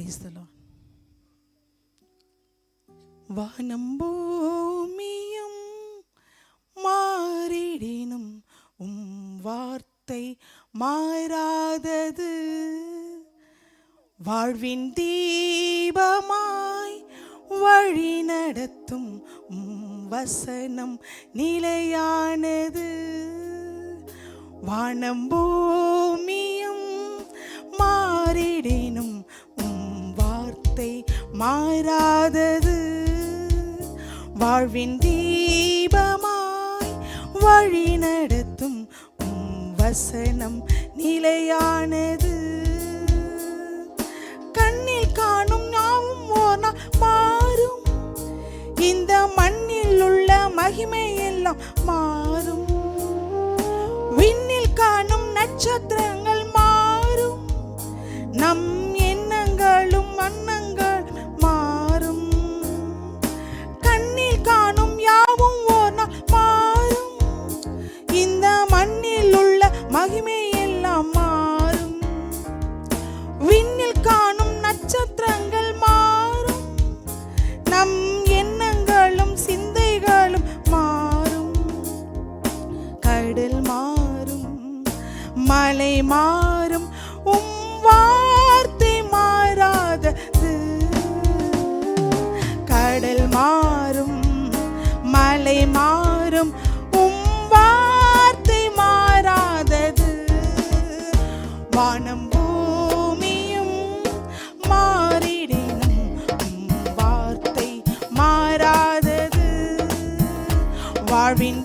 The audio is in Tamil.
Praise the Lord. வானம் பூமியும் மாறிடினும் வார்த்தை மாறாதது. வாழ்வின் தீபமாய் வழி நடத்தும் வசனம் நிலையானது. வானம் பூமியும் மாறிடினும் வார்த்தை மாறாதது. வாழ்வின் தீபமாய் வழி நடத்தும் வசனம் நிலையானது. கண்ணில் காணும் நாவும் ஓர் நாள் மாறும். இந்த மண்ணில் உள்ள மகிமை எல்லாம் மாறும். விண்ணில் காணும் நட்சத்திரங்கள் மாறும். நம் எண்ணங்களும் வண்ணங்கள் மாறும். கண்ணில் காணும் யாவும் ஓர் நாள் மாறும். இந்த மண்ணில் உள்ள மகிமை எல்லாம் மாறும். விண்ணில் காணும் நட்சத்திரங்கள் மாறும். நம் எண்ணங்களும் சிந்தைகளும் மாறும். கடல் மாறும், மலை மாறும், வார்த்தை மாறாதது. கடல் மாறும், மலை மாறும், வார்த்தை மாறாதது. வானம் பூமியும் மாறிடினும் வார்த்தை மாறாதது. வாழ்வின்